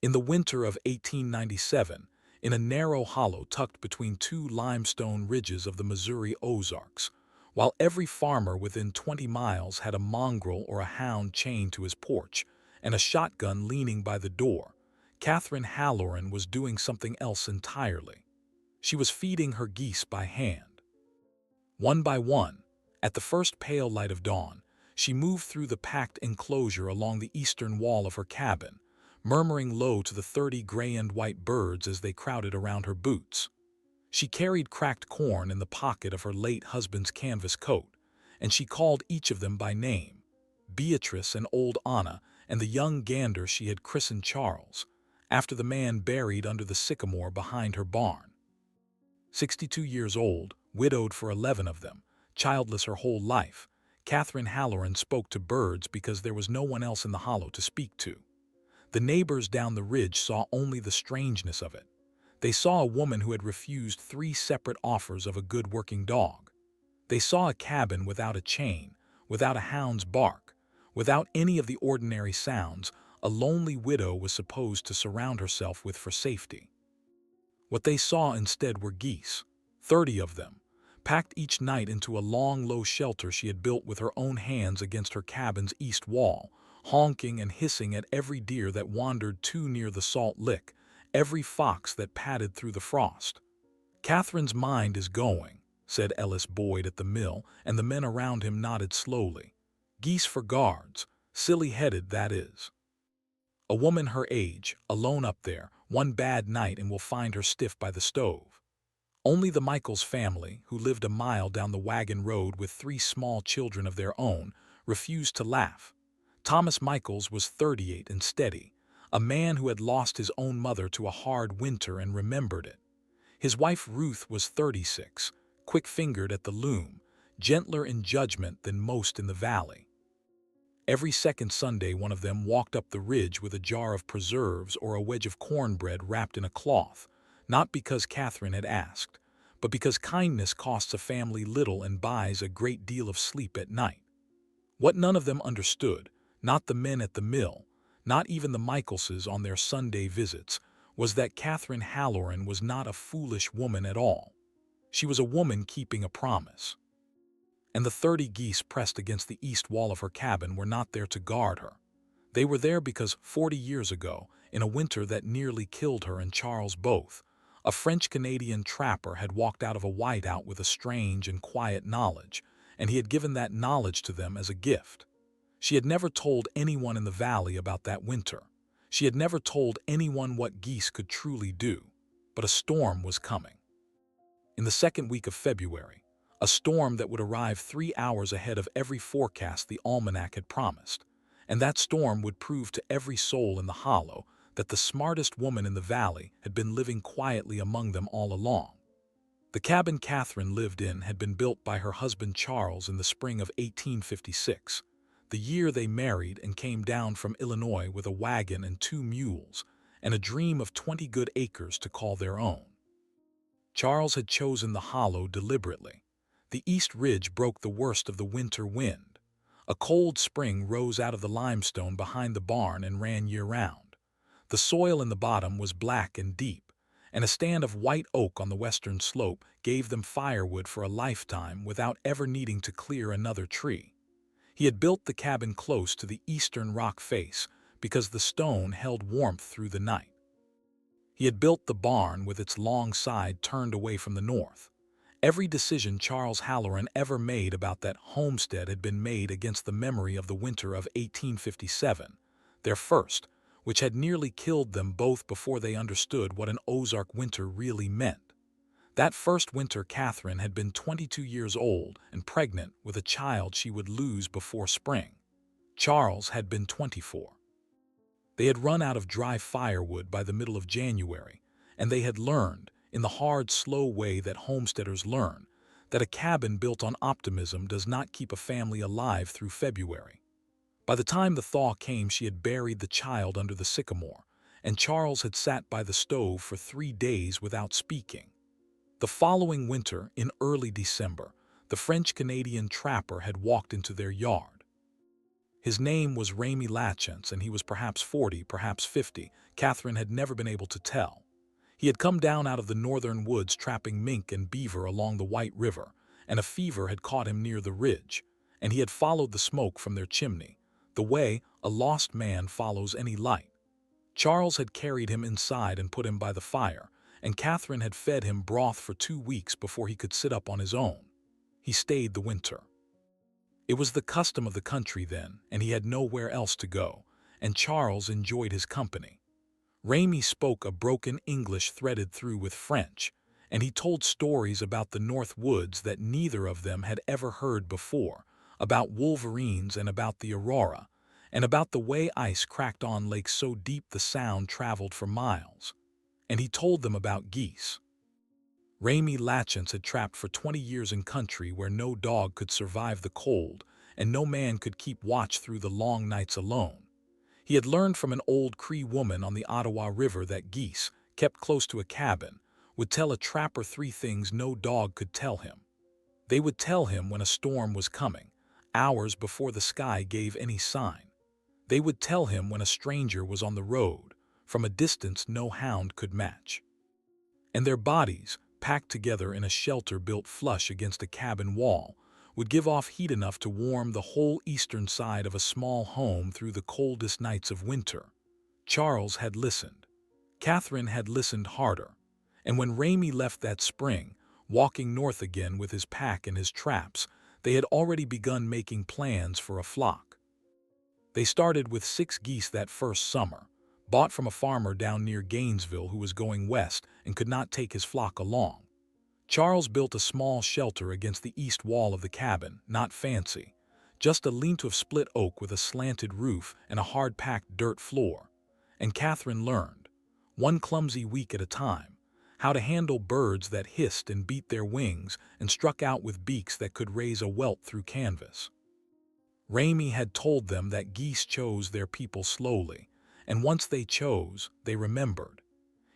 In the winter of 1897, in a narrow hollow tucked between two limestone ridges of the Missouri Ozarks, while every farmer within 20 miles had a mongrel or a hound chained to his porch and a shotgun leaning by the door, Catherine Halloran was doing something else entirely. She was feeding her geese by hand. One by one, at the first pale light of dawn, she moved through the packed enclosure along the eastern wall of her cabin, murmuring low to the 30 gray and white birds as they crowded around her boots. She carried cracked corn in the pocket of her late husband's canvas coat, and she called each of them by name, Beatrice and old Anna and the young gander she had christened Charles, after the man buried under the sycamore behind her barn. 62 years old, widowed for 11 of them, childless her whole life, Catherine Halloran spoke to birds because there was no one else in the hollow to speak to. The neighbors down the ridge saw only the strangeness of it. They saw a woman who had refused 3 separate offers of a good working dog. They saw a cabin without a chain, without a hound's bark, without any of the ordinary sounds a lonely widow was supposed to surround herself with for safety. What they saw instead were geese, 30 of them, packed each night into a long, low shelter she had built with her own hands against her cabin's east wall, honking and hissing at every deer that wandered too near the salt lick, every fox that padded through the frost. "Catherine's mind is going," said Ellis Boyd at the mill, and the men around him nodded slowly. "Geese for guards, silly-headed, that is. A woman her age, alone up there, one bad night and we'll find her stiff by the stove." Only the Michaels family, who lived a mile down the wagon road with 3 small children of their own, refused to laugh. Thomas Michaels was 38 and steady, a man who had lost his own mother to a hard winter and remembered it. His wife Ruth was 36, quick-fingered at the loom, gentler in judgment than most in the valley. Every second Sunday one of them walked up the ridge with a jar of preserves or a wedge of cornbread wrapped in a cloth, not because Catherine had asked, but because kindness costs a family little and buys a great deal of sleep at night. What none of them understood, not the men at the mill, not even the Michaelses on their Sunday visits, was that Catherine Halloran was not a foolish woman at all. She was a woman keeping a promise. And the 30 geese pressed against the east wall of her cabin were not there to guard her. They were there because 40 years ago, in a winter that nearly killed her and Charles both, a French-Canadian trapper had walked out of a whiteout with a strange and quiet knowledge, and he had given that knowledge to them as a gift. She had never told anyone in the valley about that winter. She had never told anyone what geese could truly do. But a storm was coming. In the second week of February, a storm that would arrive 3 hours ahead of every forecast the almanac had promised, and that storm would prove to every soul in the hollow that the smartest woman in the valley had been living quietly among them all along. The cabin Catherine lived in had been built by her husband Charles in the spring of 1856, the year they married and came down from Illinois with a wagon and 2 mules, and a dream of 20 good acres to call their own. Charles had chosen the hollow deliberately. The east ridge broke the worst of the winter wind. A cold spring rose out of the limestone behind the barn and ran year-round. The soil in the bottom was black and deep, and a stand of white oak on the western slope gave them firewood for a lifetime without ever needing to clear another tree. He had built the cabin close to the eastern rock face because the stone held warmth through the night. He had built the barn with its long side turned away from the north. Every decision Charles Halloran ever made about that homestead had been made against the memory of the winter of 1857, their first, which had nearly killed them both before they understood what an Ozark winter really meant. That first winter Catherine had been 22 years old and pregnant with a child she would lose before spring. Charles had been 24. They had run out of dry firewood by the middle of January, and they had learned, in the hard, slow way that homesteaders learn, that a cabin built on optimism does not keep a family alive through February. By the time the thaw came, she had buried the child under the sycamore, and Charles had sat by the stove for 3 days without speaking. The following winter, in early December, the French-Canadian trapper had walked into their yard. His name was Ramey Latchance, and he was perhaps 40, perhaps 50. Catherine had never been able to tell. He had come down out of the northern woods trapping mink and beaver along the White River, and a fever had caught him near the ridge, and he had followed the smoke from their chimney, the way a lost man follows any light. Charles had carried him inside and put him by the fire, and Catherine had fed him broth for 2 weeks before he could sit up on his own. He stayed the winter. It was the custom of the country then, and he had nowhere else to go, and Charles enjoyed his company. Ramey spoke a broken English threaded through with French, and he told stories about the North Woods that neither of them had ever heard before, about wolverines and about the aurora, and about the way ice cracked on lakes so deep the sound traveled for miles. And he told them about geese. Ramey Latchance had trapped for 20 years in country where no dog could survive the cold and no man could keep watch through the long nights alone. He had learned from an old Cree woman on the Ottawa River that geese, kept close to a cabin, would tell a trapper 3 things no dog could tell him. They would tell him when a storm was coming, hours before the sky gave any sign. They would tell him when a stranger was on the road, from a distance no hound could match. And their bodies, packed together in a shelter built flush against a cabin wall, would give off heat enough to warm the whole eastern side of a small home through the coldest nights of winter. Charles had listened. Catherine had listened harder. And when Ramey left that spring, walking north again with his pack and his traps, they had already begun making plans for a flock. They started with 6 geese that first summer, bought from a farmer down near Gainesville who was going west and could not take his flock along. Charles built a small shelter against the east wall of the cabin, not fancy, just a lean-to of split oak with a slanted roof and a hard-packed dirt floor. And Catherine learned, one clumsy week at a time, how to handle birds that hissed and beat their wings and struck out with beaks that could raise a welt through canvas. Ramey had told them that geese chose their people slowly, and once they chose, they remembered.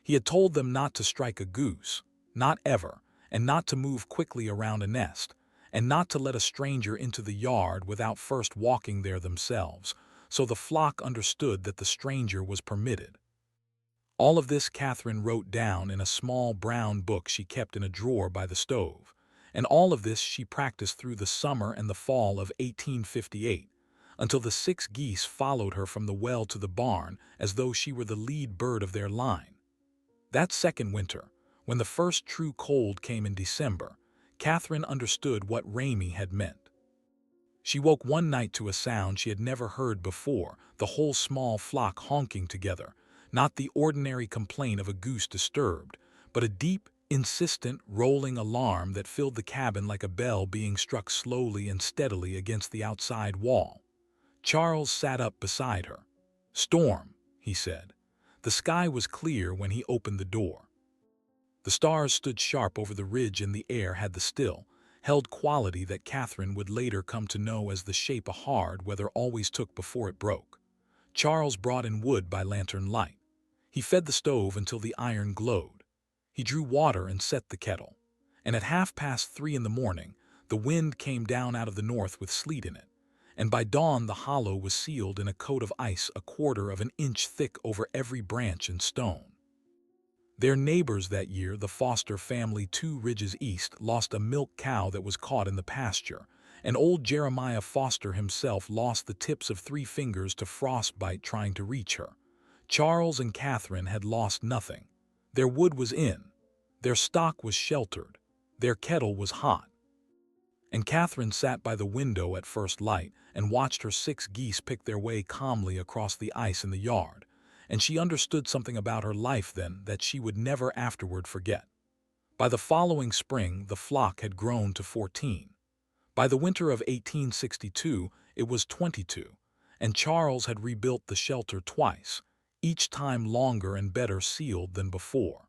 He had told them not to strike a goose, not ever, and not to move quickly around a nest, and not to let a stranger into the yard without first walking there themselves, so the flock understood that the stranger was permitted. All of this Catherine wrote down in a small brown book she kept in a drawer by the stove, and all of this she practiced through the summer and the fall of 1858, until the 6 geese followed her from the well to the barn as though she were the lead bird of their line. That second winter, when the first true cold came in December, Catherine understood what Ramey had meant. She woke one night to a sound she had never heard before, the whole small flock honking together, not the ordinary complaint of a goose disturbed, but a deep, insistent, rolling alarm that filled the cabin like a bell being struck slowly and steadily against the outside wall. Charles sat up beside her. "Storm," he said. The sky was clear when he opened the door. The stars stood sharp over the ridge and the air had the still, held quality that Catherine would later come to know as the shape a hard weather always took before it broke. Charles brought in wood by lantern light. He fed the stove until the iron glowed. He drew water and set the kettle. And at 3:30 in the morning, the wind came down out of the north with sleet in it, and by dawn the hollow was sealed in a coat of ice 1/4 of an inch thick over every branch and stone. Their neighbors that year, the Foster family 2 ridges east, lost a milk cow that was caught in the pasture, and old Jeremiah Foster himself lost the tips of 3 fingers to frostbite trying to reach her. Charles and Catherine had lost nothing. Their wood was in, their stock was sheltered, their kettle was hot. And Catherine sat by the window at first light and watched her 6 geese pick their way calmly across the ice in the yard, and she understood something about her life then that she would never afterward forget. By the following spring, the flock had grown to 14. By the winter of 1862, it was 22, and Charles had rebuilt the shelter twice, each time longer and better sealed than before.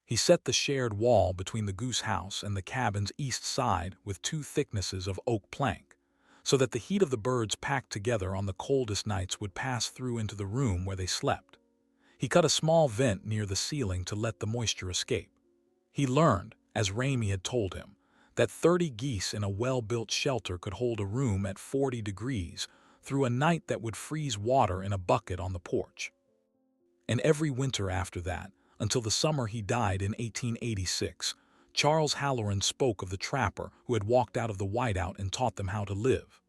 He set the shared wall between the goose house and the cabin's east side with 2 thicknesses of oak plank, so that the heat of the birds packed together on the coldest nights would pass through into the room where they slept. He cut a small vent near the ceiling to let the moisture escape. He learned, as Ramey had told him, that 30 geese in a well-built shelter could hold a room at 40 degrees, through a night that would freeze water in a bucket on the porch. And every winter after that, until the summer he died in 1886, Charles Halloran spoke of the trapper who had walked out of the whiteout and taught them how to live.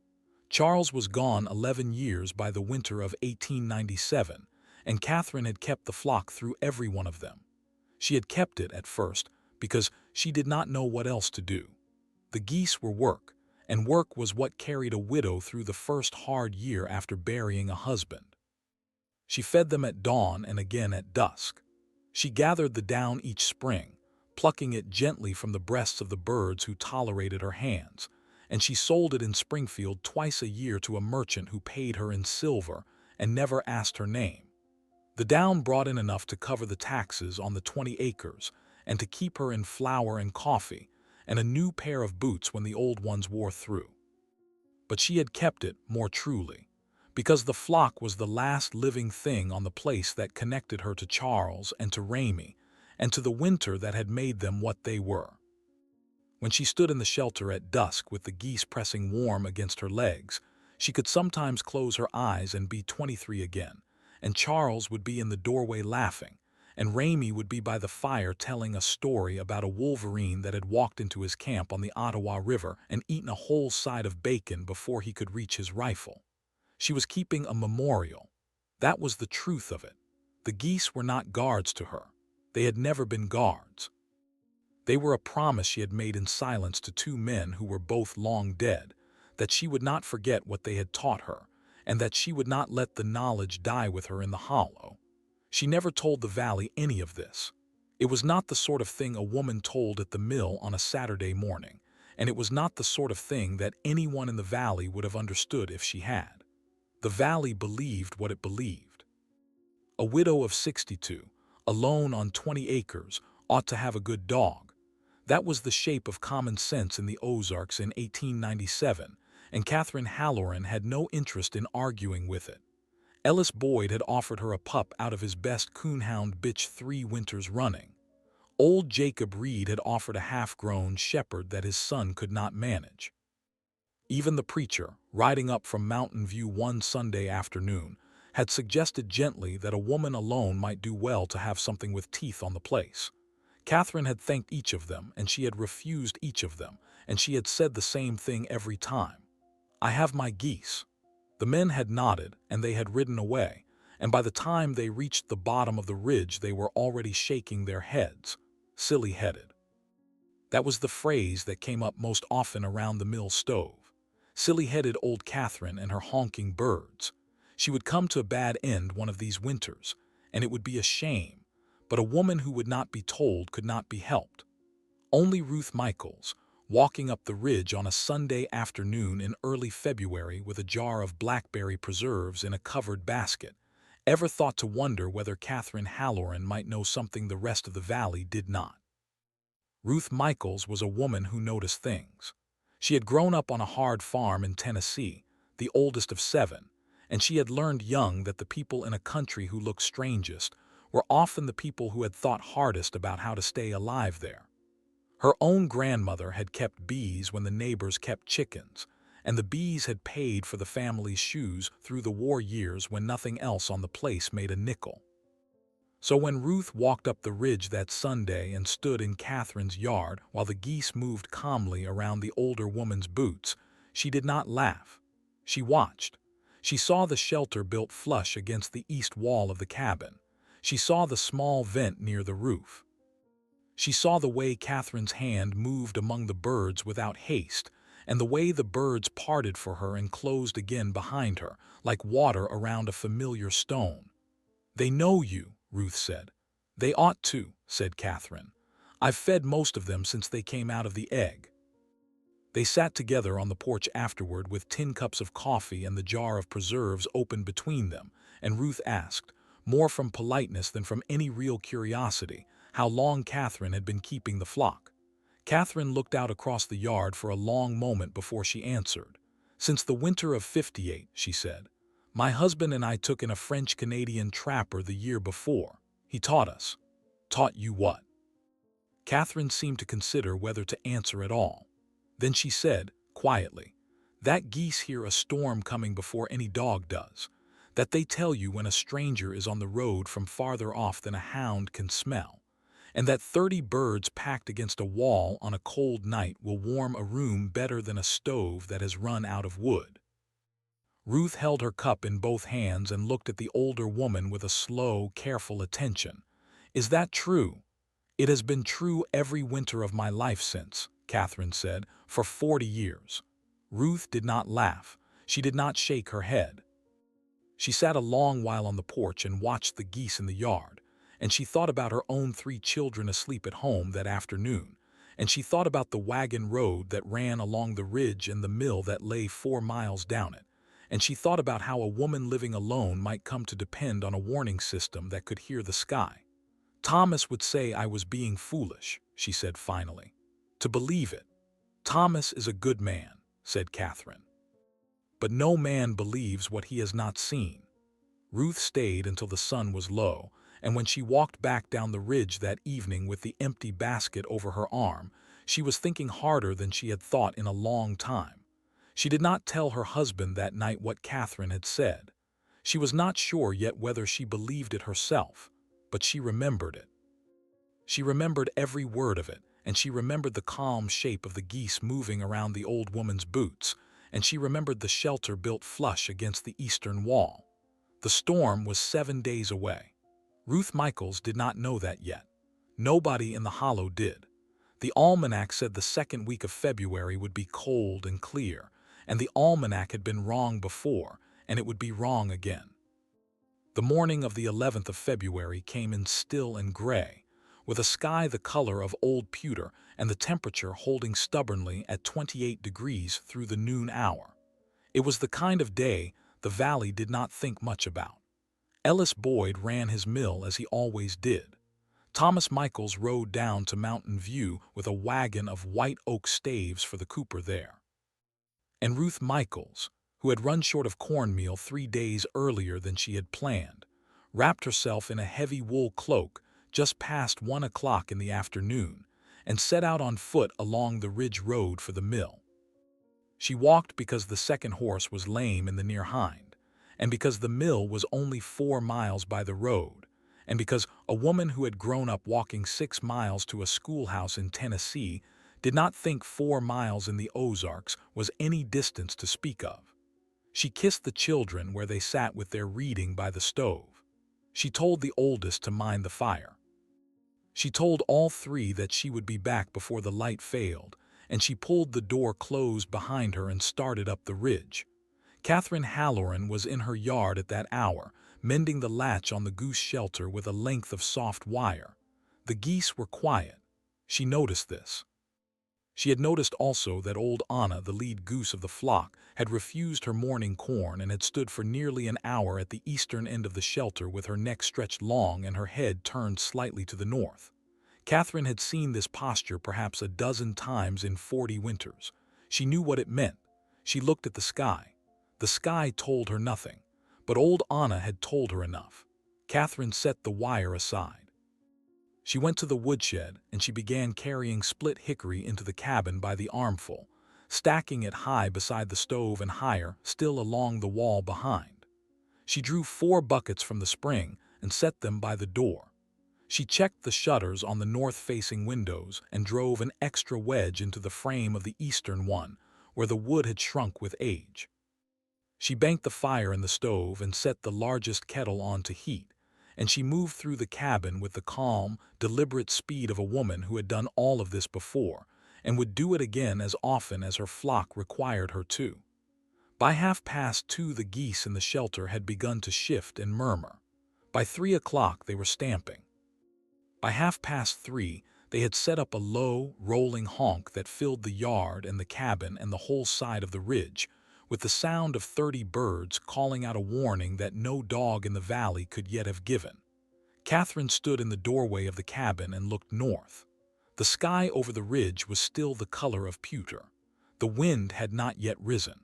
Charles was gone 11 years by the winter of 1897, and Catherine had kept the flock through every one of them. She had kept it at first because she did not know what else to do. The geese were work, and work was what carried a widow through the first hard year after burying a husband. She fed them at dawn and again at dusk. She gathered the down each spring, plucking it gently from the breasts of the birds who tolerated her hands, and she sold it in Springfield twice a year to a merchant who paid her in silver and never asked her name. The down brought in enough to cover the taxes on the 20 acres and to keep her in flour and coffee and a new pair of boots when the old ones wore through. But she had kept it more truly, because the flock was the last living thing on the place that connected her to Charles and to Raymie and to the winter that had made them what they were. When she stood in the shelter at dusk with the geese pressing warm against her legs, she could sometimes close her eyes and be 23 again, and Charles would be in the doorway laughing, and Raymie would be by the fire telling a story about a wolverine that had walked into his camp on the Ottawa River and eaten a whole side of bacon before he could reach his rifle. She was keeping a memorial. That was the truth of it. The geese were not guards to her. They had never been guards. They were a promise she had made in silence to two men who were both long dead, that she would not forget what they had taught her, and that she would not let the knowledge die with her in the hollow. She never told the valley any of this. It was not the sort of thing a woman told at the mill on a Saturday morning, and it was not the sort of thing that anyone in the valley would have understood if she had. The valley believed what it believed. A widow of 62, alone on 20 acres, ought to have a good dog. That was the shape of common sense in the Ozarks in 1897, and Catherine Halloran had no interest in arguing with it. Ellis Boyd had offered her a pup out of his best coonhound bitch 3 winters running. Old Jacob Reed had offered a half-grown shepherd that his son could not manage. Even the preacher, riding up from Mountain View one Sunday afternoon, had suggested gently that a woman alone might do well to have something with teeth on the place. Catherine had thanked each of them, and she had refused each of them, and she had said the same thing every time. "I have my geese." The men had nodded, and they had ridden away, and by the time they reached the bottom of the ridge they were already shaking their heads, silly-headed. That was the phrase that came up most often around the mill stove. Silly-headed old Catherine and her honking birds. She would come to a bad end one of these winters, and it would be a shame, but a woman who would not be told could not be helped. Only Ruth Michaels, walking up the ridge on a Sunday afternoon in early February with a jar of blackberry preserves in a covered basket, ever thought to wonder whether Catherine Halloran might know something the rest of the valley did not. Ruth Michaels was a woman who noticed things. She had grown up on a hard farm in Tennessee, the oldest of 7, and she had learned young that the people in a country who looked strangest were often the people who had thought hardest about how to stay alive there. Her own grandmother had kept bees when the neighbors kept chickens, and the bees had paid for the family's shoes through the war years when nothing else on the place made a nickel. So when Ruth walked up the ridge that Sunday and stood in Catherine's yard while the geese moved calmly around the older woman's boots, she did not laugh. She watched. She saw the shelter built flush against the east wall of the cabin. She saw the small vent near the roof. She saw the way Catherine's hand moved among the birds without haste, and the way the birds parted for her and closed again behind her, like water around a familiar stone. "They know you," Ruth said. "They ought to," said Catherine. "I've fed most of them since they came out of the egg." They sat together on the porch afterward with tin cups of coffee and the jar of preserves open between them, and Ruth asked, more from politeness than from any real curiosity, how long Catherine had been keeping the flock. Catherine looked out across the yard for a long moment before she answered. "Since the winter of '58, she said. "My husband and I took in a French-Canadian trapper the year before. He taught us." "Taught you what?" Catherine seemed to consider whether to answer at all. Then she said, quietly, That geese hear a storm coming before any dog does. That they tell you when a stranger is on the road from farther off than a hound can smell. And that 30 birds packed against a wall on a cold night will warm a room better than a stove that has run out of wood. Ruth held her cup in both hands and looked at the older woman with a slow, careful attention. "Is that true?" "It has been true every winter of my life since," Catherine said, "for 40 years. Ruth did not laugh. She did not shake her head. She sat a long while on the porch and watched the geese in the yard, and she thought about her own 3 children asleep at home that afternoon, and she thought about the wagon road that ran along the ridge and the mill that lay 4 miles down it, and she thought about how a woman living alone might come to depend on a warning system that could hear the sky. "Thomas would say I was being foolish," she said finally. "To believe it. Thomas is a good man," said Catherine. "But no man believes what he has not seen." Ruth stayed until the sun was low, and when she walked back down the ridge that evening with the empty basket over her arm, she was thinking harder than she had thought in a long time. She did not tell her husband that night what Catherine had said. She was not sure yet whether she believed it herself, but she remembered it. She remembered every word of it, and she remembered the calm shape of the geese moving around the old woman's boots, and she remembered the shelter built flush against the eastern wall. The storm was 7 days away. Ruth Michaels did not know that yet. Nobody in the hollow did. The almanac said the second week of February would be cold and clear, and the almanac had been wrong before, and it would be wrong again. The morning of the 11th of February came in still and gray, with a sky the color of old pewter and the temperature holding stubbornly at 28 degrees through the noon hour. It was the kind of day the valley did not think much about. Ellis Boyd ran his mill as he always did. Thomas Michaels rode down to Mountain View with a wagon of white oak staves for the cooper there. And Ruth Michaels, who had run short of cornmeal 3 days earlier than she had planned, wrapped herself in a heavy wool cloak just past 1 o'clock in the afternoon and set out on foot along the ridge road for the mill. She walked because the second horse was lame in the near hind, and because the mill was only 4 miles by the road, and because a woman who had grown up walking 6 miles to a schoolhouse in Tennessee did not think 4 miles in the Ozarks was any distance to speak of. She kissed the children where they sat with their reading by the stove. She told the oldest to mind the fire. She told all 3 that she would be back before the light failed, and she pulled the door closed behind her and started up the ridge. Catherine Halloran was in her yard at that hour, mending the latch on the goose shelter with a length of soft wire. The geese were quiet. She noticed this. She had noticed also that old Anna, the lead goose of the flock, had refused her morning corn and had stood for nearly an hour at the eastern end of the shelter with her neck stretched long and her head turned slightly to the north. Catherine had seen this posture perhaps a dozen times in 40 winters. She knew what it meant. She looked at the sky. The sky told her nothing, but old Anna had told her enough. Catherine set the wire aside. She went to the woodshed and she began carrying split hickory into the cabin by the armful, stacking it high beside the stove and higher still along the wall behind. She drew 4 buckets from the spring and set them by the door. She checked the shutters on the north-facing windows and drove an extra wedge into the frame of the eastern one, where the wood had shrunk with age. She banked the fire in the stove and set the largest kettle on to heat, and she moved through the cabin with the calm, deliberate speed of a woman who had done all of this before, and would do it again as often as her flock required her to. By 2:30 the geese in the shelter had begun to shift and murmur. By 3 o'clock they were stamping. By 3:30 they had set up a low, rolling honk that filled the yard and the cabin and the whole side of the ridge, with the sound of 30 birds calling out a warning that no dog in the valley could yet have given. Catherine stood in the doorway of the cabin and looked north. The sky over the ridge was still the color of pewter. The wind had not yet risen.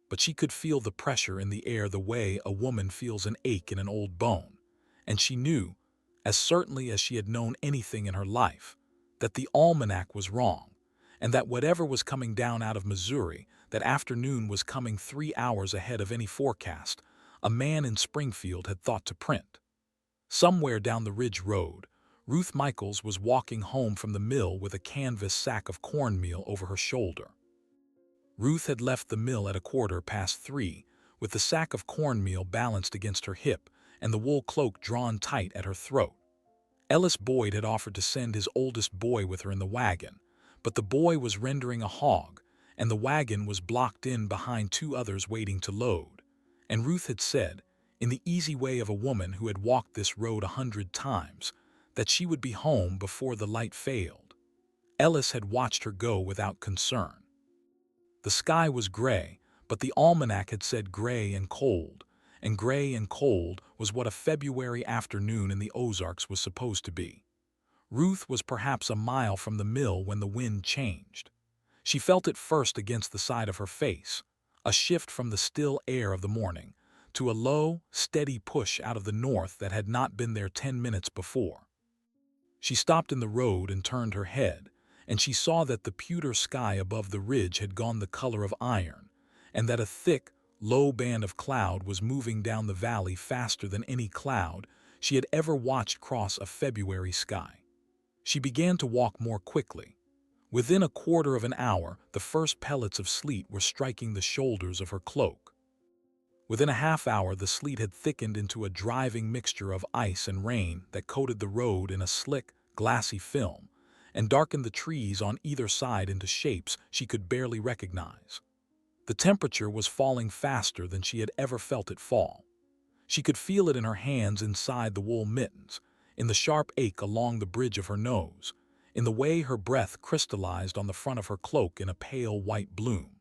But she could feel the pressure in the air the way a woman feels an ache in an old bone, and she knew, as certainly as she had known anything in her life, that the almanac was wrong, and that whatever was coming down out of Missouri, that afternoon was coming 3 hours ahead of any forecast a man in Springfield had thought to print. Somewhere down the Ridge Road, Ruth Michaels was walking home from the mill with a canvas sack of cornmeal over her shoulder. Ruth had left the mill at 3:15, with the sack of cornmeal balanced against her hip and the wool cloak drawn tight at her throat. Ellis Boyd had offered to send his oldest boy with her in the wagon, but the boy was rendering a hog, and the wagon was blocked in behind two others waiting to load. And Ruth had said, in the easy way of a woman who had walked this road 100 times, that she would be home before the light failed. Ellis had watched her go without concern. The sky was gray, but the almanac had said gray and cold was what a February afternoon in the Ozarks was supposed to be. Ruth was perhaps a mile from the mill when the wind changed. She felt it first against the side of her face, a shift from the still air of the morning, to a low, steady push out of the north that had not been there 10 minutes before. She stopped in the road and turned her head, and she saw that the pewter sky above the ridge had gone the color of iron, and that a thick, low band of cloud was moving down the valley faster than any cloud she had ever watched cross a February sky. She began to walk more quickly. Within a quarter of an hour, the first pellets of sleet were striking the shoulders of her cloak. Within a half hour, the sleet had thickened into a driving mixture of ice and rain that coated the road in a slick, glassy film, and darkened the trees on either side into shapes she could barely recognize. The temperature was falling faster than she had ever felt it fall. She could feel it in her hands inside the wool mittens, in the sharp ache along the bridge of her nose, in the way her breath crystallized on the front of her cloak in a pale white bloom.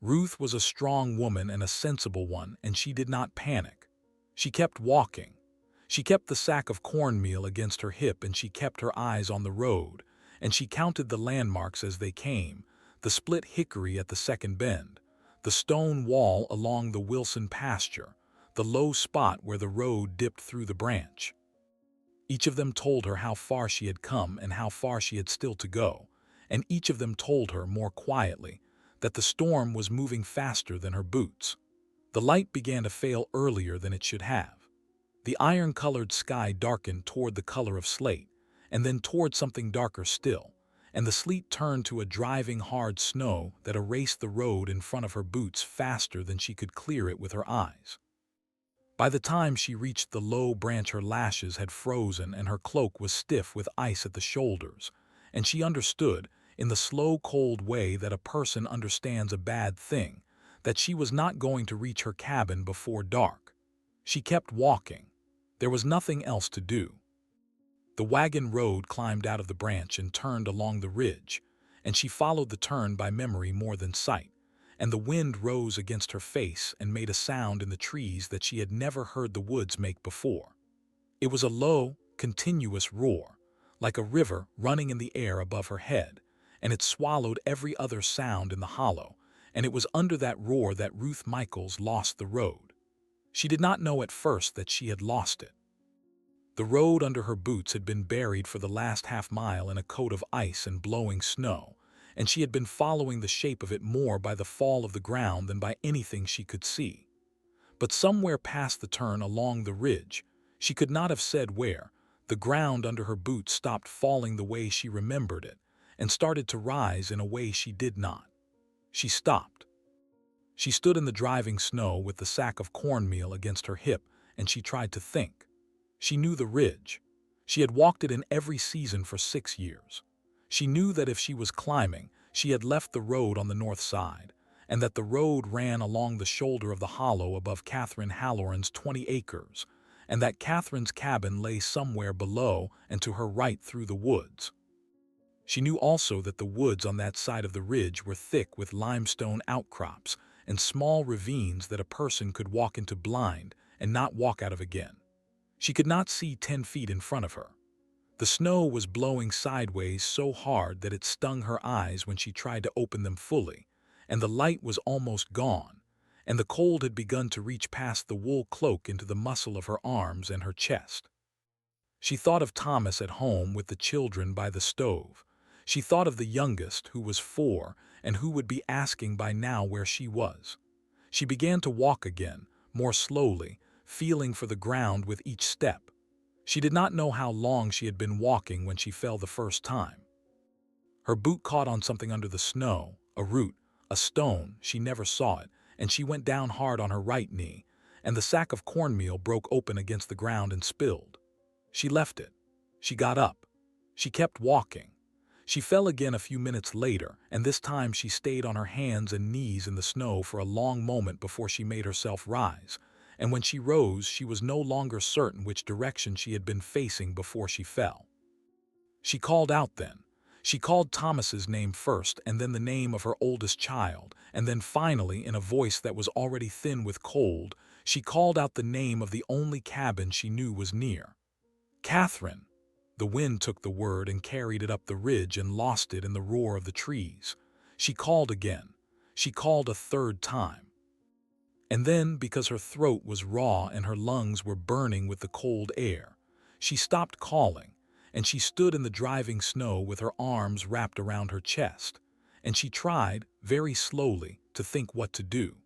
Ruth was a strong woman and a sensible one, and she did not panic. She kept walking. She kept the sack of cornmeal against her hip, and she kept her eyes on the road, and she counted the landmarks as they came, the split hickory at the second bend, the stone wall along the Wilson pasture, the low spot where the road dipped through the branch. Each of them told her how far she had come and how far she had still to go, and each of them told her, more quietly, that the storm was moving faster than her boots. The light began to fail earlier than it should have. The iron-colored sky darkened toward the color of slate, and then toward something darker still, and the sleet turned to a driving hard snow that erased the road in front of her boots faster than she could clear it with her eyes. By the time she reached the low branch, her lashes had frozen and her cloak was stiff with ice at the shoulders, and she understood, in the slow, cold way that a person understands a bad thing, that she was not going to reach her cabin before dark. She kept walking. There was nothing else to do. The wagon road climbed out of the branch and turned along the ridge, and she followed the turn by memory more than sight, and the wind rose against her face and made a sound in the trees that she had never heard the woods make before. It was a low, continuous roar, like a river running in the air above her head, and it swallowed every other sound in the hollow, and it was under that roar that Ruth Michaels lost the road. She did not know at first that she had lost it. The road under her boots had been buried for the last half-mile in a coat of ice and blowing snow, and she had been following the shape of it more by the fall of the ground than by anything she could see. But somewhere past the turn along the ridge, she could not have said where, the ground under her boots stopped falling the way she remembered it, and started to rise in a way she did not. She stopped. She stood in the driving snow with the sack of cornmeal against her hip, and she tried to think. She knew the ridge. She had walked it in every season for 6 years. She knew that if she was climbing, she had left the road on the north side, and that the road ran along the shoulder of the hollow above Catherine Halloran's 20 acres, and that Catherine's cabin lay somewhere below and to her right through the woods. She knew also that the woods on that side of the ridge were thick with limestone outcrops and small ravines that a person could walk into blind and not walk out of again. She could not see 10 feet in front of her. The snow was blowing sideways so hard that it stung her eyes when she tried to open them fully, and the light was almost gone, and the cold had begun to reach past the wool cloak into the muscle of her arms and her chest. She thought of Thomas at home with the children by the stove. She thought of the youngest, who was 4, and who would be asking by now where she was. She began to walk again, more slowly, feeling for the ground with each step. She did not know how long she had been walking when she fell the first time. Her boot caught on something under the snow, a root, a stone, she never saw it, and she went down hard on her right knee, and the sack of cornmeal broke open against the ground and spilled. She left it. She got up. She kept walking. She fell again a few minutes later, and this time she stayed on her hands and knees in the snow for a long moment before she made herself rise, and when she rose she was no longer certain which direction she had been facing before she fell. She called out then. She called Thomas's name first, and then the name of her oldest child, and then finally, in a voice that was already thin with cold, she called out the name of the only cabin she knew was near. Catherine! The wind took the word and carried it up the ridge and lost it in the roar of the trees. She called again. She called a third time. And then, because her throat was raw and her lungs were burning with the cold air, she stopped calling, and she stood in the driving snow with her arms wrapped around her chest, and she tried, very slowly, to think what to do.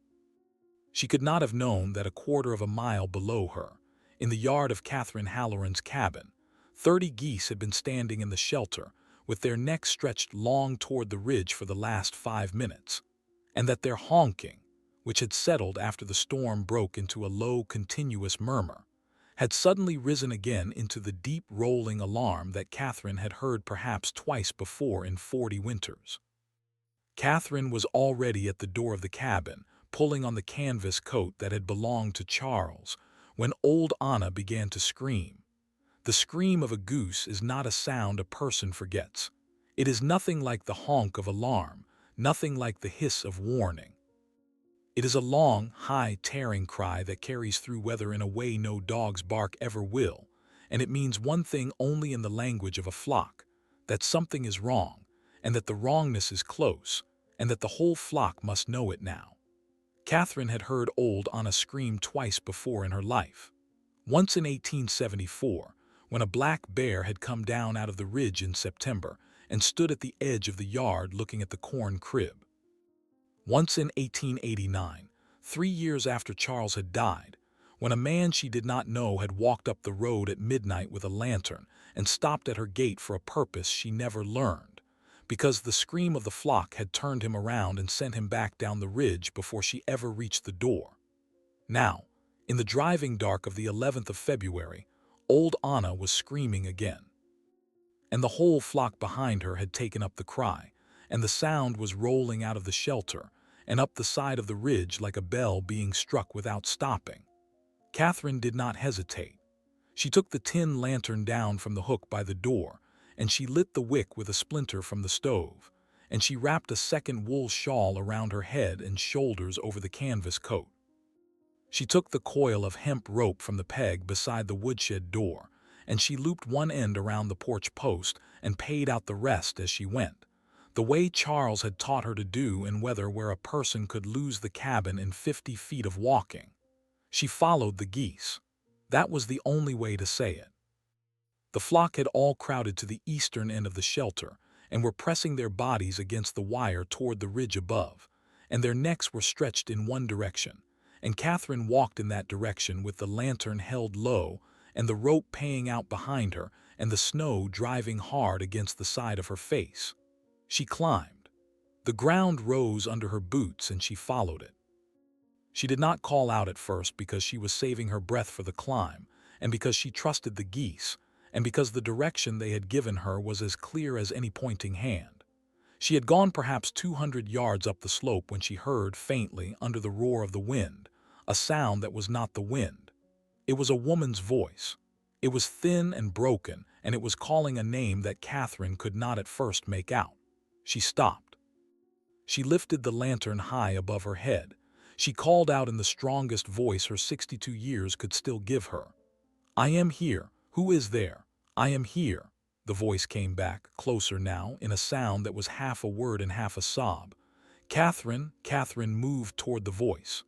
She could not have known that a quarter of a mile below her, in the yard of Catherine Halloran's cabin, 30 geese had been standing in the shelter, with their necks stretched long toward the ridge for the last 5 minutes, and that their honking, which had settled after the storm broke into a low, continuous murmur, had suddenly risen again into the deep rolling alarm that Catherine had heard perhaps twice before in 40 winters. Catherine was already at the door of the cabin, pulling on the canvas coat that had belonged to Charles, when old Anna began to scream. The scream of a goose is not a sound a person forgets. It is nothing like the honk of alarm, nothing like the hiss of warning. It is a long, high, tearing cry that carries through weather in a way no dog's bark ever will, and it means one thing only in the language of a flock, that something is wrong, and that the wrongness is close, and that the whole flock must know it now. Catherine had heard old Anna scream twice before in her life. Once in 1874, when a black bear had come down out of the ridge in September and stood at the edge of the yard looking at the corn crib. Once in 1889, 3 years after Charles had died, when a man she did not know had walked up the road at midnight with a lantern and stopped at her gate for a purpose she never learned, because the scream of the flock had turned him around and sent him back down the ridge before she ever reached the door. Now, in the driving dark of the 11th of February, old Anna was screaming again. And the whole flock behind her had taken up the cry, and the sound was rolling out of the shelter and up the side of the ridge like a bell being struck without stopping. Catherine did not hesitate. She took the tin lantern down from the hook by the door, and she lit the wick with a splinter from the stove, and she wrapped a second wool shawl around her head and shoulders over the canvas coat. She took the coil of hemp rope from the peg beside the woodshed door, and she looped one end around the porch post and paid out the rest as she went, the way Charles had taught her to do in weather where a person could lose the cabin in 50 feet of walking. She followed the geese. That was the only way to say it. The flock had all crowded to the eastern end of the shelter and were pressing their bodies against the wire toward the ridge above, and their necks were stretched in one direction, and Catherine walked in that direction with the lantern held low and the rope paying out behind her and the snow driving hard against the side of her face. She climbed. The ground rose under her boots and she followed it. She did not call out at first because she was saving her breath for the climb, and because she trusted the geese, and because the direction they had given her was as clear as any pointing hand. She had gone perhaps 200 yards up the slope when she heard, faintly, under the roar of the wind, a sound that was not the wind. It was a woman's voice. It was thin and broken, and it was calling a name that Catherine could not at first make out. She stopped. She lifted the lantern high above her head. She called out in the strongest voice her 62 years could still give her. "I am here. Who is there? I am here." The voice came back, closer now, in a sound that was half a word and half a sob. Catherine moved toward the voice.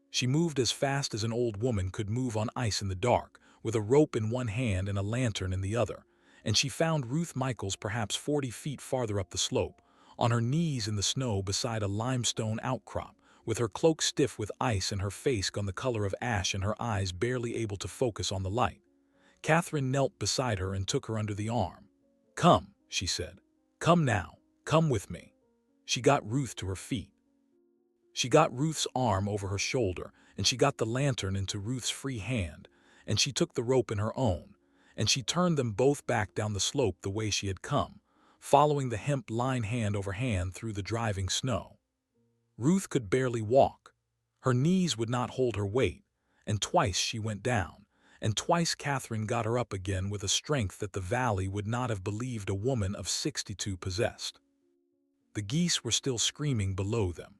She moved as fast as an old woman could move on ice in the dark, with a rope in one hand and a lantern in the other, and she found Ruth Michaels perhaps 40 feet farther up the slope, on her knees in the snow beside a limestone outcrop, with her cloak stiff with ice and her face gone the color of ash and her eyes barely able to focus on the light. Catherine knelt beside her and took her under the arm. "Come," she said. "Come now, come with me." She got Ruth to her feet. She got Ruth's arm over her shoulder, and she got the lantern into Ruth's free hand, and she took the rope in her own, and she turned them both back down the slope the way she had come, following the hemp line hand over hand through the driving snow. Ruth could barely walk. Her knees would not hold her weight, and twice she went down, and twice Catherine got her up again with a strength that the valley would not have believed a woman of 62 possessed. The geese were still screaming below them.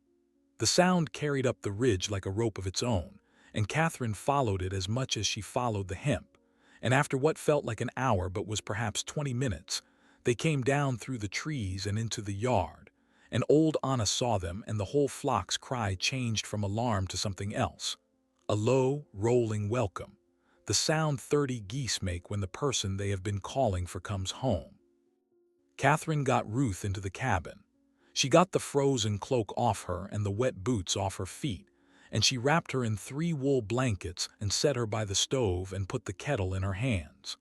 The sound carried up the ridge like a rope of its own, and Catherine followed it as much as she followed the hemp, and after what felt like an hour but was perhaps 20 minutes, they came down through the trees and into the yard, and old Anna saw them, and the whole flock's cry changed from alarm to something else. A low, rolling welcome, the sound 30 geese make when the person they have been calling for comes home. Catherine got Ruth into the cabin. She got the frozen cloak off her and the wet boots off her feet, and she wrapped her in 3 wool blankets and set her by the stove and put the kettle in her hands.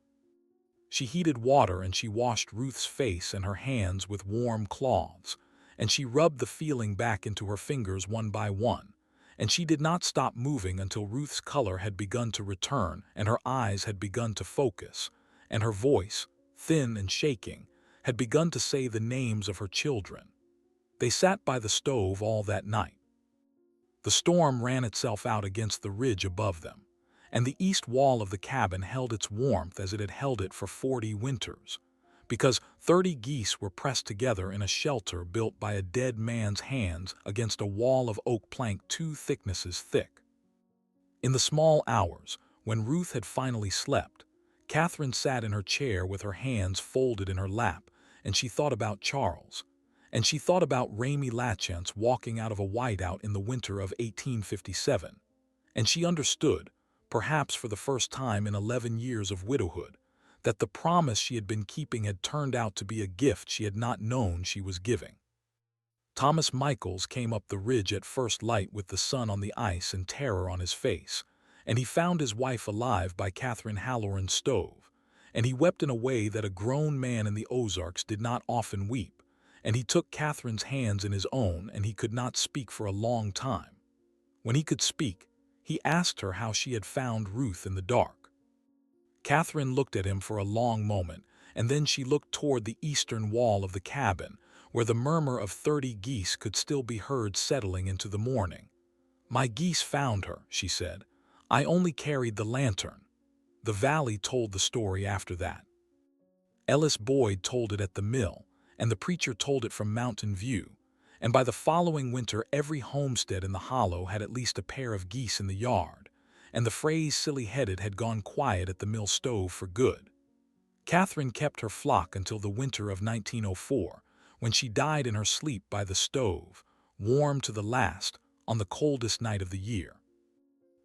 She heated water and she washed Ruth's face and her hands with warm cloths, and she rubbed the feeling back into her fingers one by one, and she did not stop moving until Ruth's color had begun to return and her eyes had begun to focus, and her voice, thin and shaking, had begun to say the names of her children. They sat by the stove all that night. The storm ran itself out against the ridge above them, and the east wall of the cabin held its warmth as it had held it for 40 winters, because 30 geese were pressed together in a shelter built by a dead man's hands against a wall of oak plank 2 thicknesses thick. In the small hours, when Ruth had finally slept, Catherine sat in her chair with her hands folded in her lap, and she thought about Charles. And she thought about Raimy Lachance walking out of a whiteout in the winter of 1857. And she understood, perhaps for the first time in 11 years of widowhood, that the promise she had been keeping had turned out to be a gift she had not known she was giving. Thomas Michaels came up the ridge at first light with the sun on the ice and terror on his face, and he found his wife alive by Catherine Halloran's stove, and he wept in a way that a grown man in the Ozarks did not often weep. And he took Catherine's hands in his own, and he could not speak for a long time. When he could speak, he asked her how she had found Ruth in the dark. Catherine looked at him for a long moment, and then she looked toward the eastern wall of the cabin, where the murmur of 30 geese could still be heard settling into the morning. "My geese found her," she said. "I only carried the lantern." The valley told the story after that. Ellis Boyd told it at the mill, and the preacher told it from Mountain View, and by the following winter every homestead in the hollow had at least a pair of geese in the yard, and the phrase silly-headed had gone quiet at the mill stove for good. Catherine kept her flock until the winter of 1904, when she died in her sleep by the stove, warm to the last, on the coldest night of the year.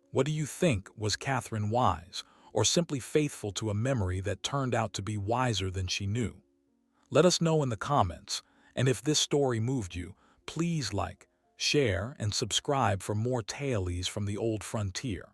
What do you think? Was Catherine wise, or simply faithful to a memory that turned out to be wiser than she knew? Let us know in the comments, and if this story moved you, please like, share, and subscribe for more tales from the old frontier.